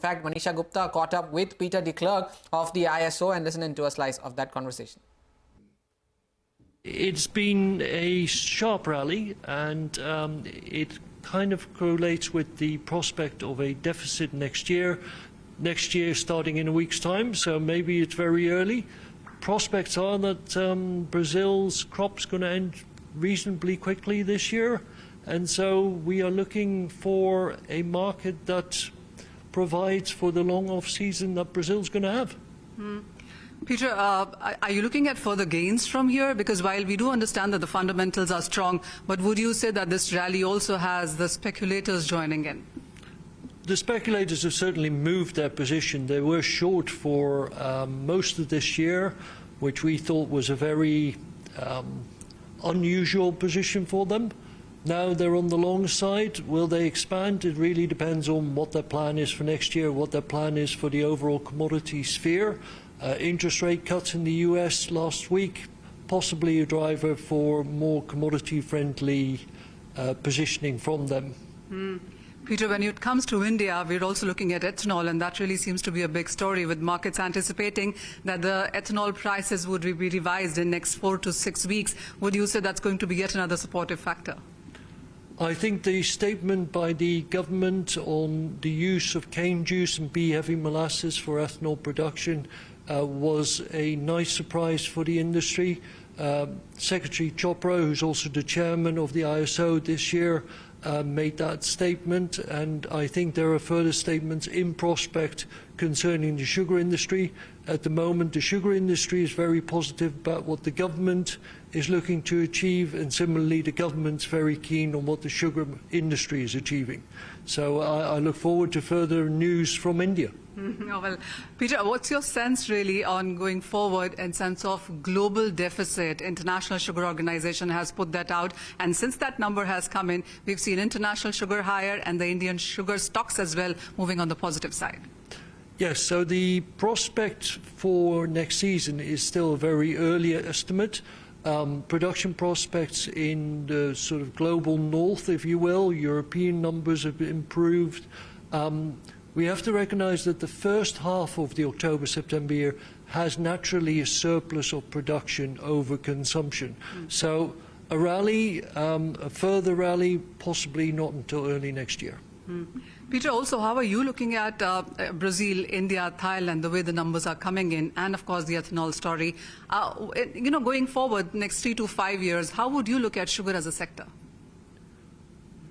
fact, Manisha Gupta caught up with Peter de Klerk of the ISO and listened into a slice of that conversation. It's been a sharp rally, and it kind of correlates with the prospect of a deficit next year. Next year starting in a week's time, so maybe it's very early. Prospects are that Brazil's crop's going to end reasonably quickly this year, and so we are looking for a market that provides for the long off-season that Brazil's going to have. Peter, are you looking at further gains from here? Because while we do understand that the fundamentals are strong, but would you say that this rally also has the speculators joining in? The speculators have certainly moved their position. They were short for most of this year, which we thought was a very unusual position for them. Now they're on the long side. Will they expand? It really depends on what their plan is for next year, what their plan is for the overall commodity sphere. Interest rate cuts in the US last week, possibly a driver for more commodity-friendly positioning from them. Peter, when it comes to India, we're also looking at ethanol, and that really seems to be a big story, with markets anticipating that the ethanol prices would be revised in next 4 to 6 weeks. Would you say that's going to be yet another supportive factor? I think the statement by the government on the use of cane juice and B-heavy molasses for ethanol production was a nice surprise for the industry. Secretary Chopra, who's also the chairman of the ISO this year, made that statement, and I think there are further statements in prospect concerning the sugar industry. At the moment, the sugar industry is very positive about what the government is looking to achieve, and similarly the government's very keen on what the sugar industry is achieving. So I look forward to further news from India. Oh, well, Peter, what's your sense really on going forward in sense of global deficit? International Sugar Organization has put that out, and since that number has come in, we've seen international sugar higher and the Indian sugar stocks as well moving on the positive side. Yes, so the prospect for next season is still a very early estimate. Production prospects in the sort of global north, if you will, European numbers have improved. We have to recognise that the first half of the October-September year has naturally a surplus of production over consumption. So a rally, a further rally, possibly not until early next year. Peter, also, how are you looking at Brazil, India, Thailand, the way the numbers are coming in, and of course the ethanol story? Going forward, next 3 to 5 years, how would you look at sugar as a sector?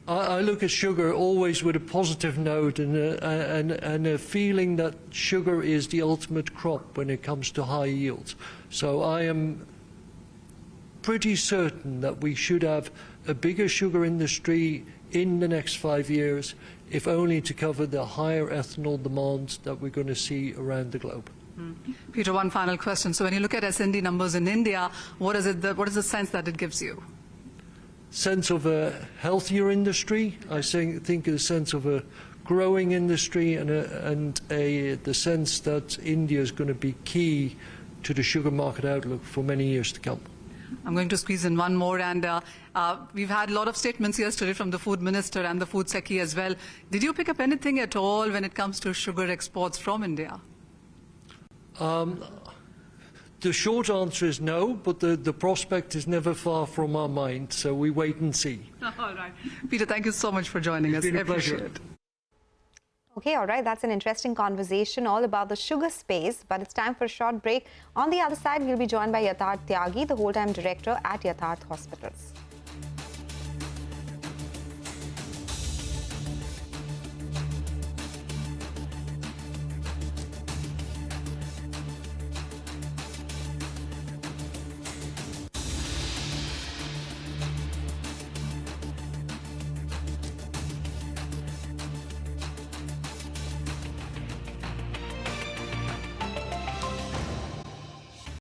I look at sugar always with a positive note and a feeling that sugar is the ultimate crop when it comes to high yields. So I am pretty certain that we should have a bigger sugar industry in the next 5 years, if only to cover the higher ethanol demands that we're going to see around the globe. Peter, one final question. So when you look at S&D numbers in India, what is the sense that it gives you? Sense of a healthier industry. I think a sense of a growing industry, and the sense that India is going to be key to the sugar market outlook for many years to come. I'm going to squeeze in one more, and we've had a lot of statements yesterday from the Food Minister and the Food Secretary as well. Did you pick up anything at all when it comes to sugar exports from India? The short answer is no, but the prospect is never far from our mind, so we wait and see. All right. Peter, thank you so much for joining us. It's been a pleasure. Appreciate it. Okay, all right, that's an interesting conversation all about the sugar space, but it's time for a short break. On the other side, we'll be joined by Yatharth Tyagi, the whole-time director at Yatharth Hospitals.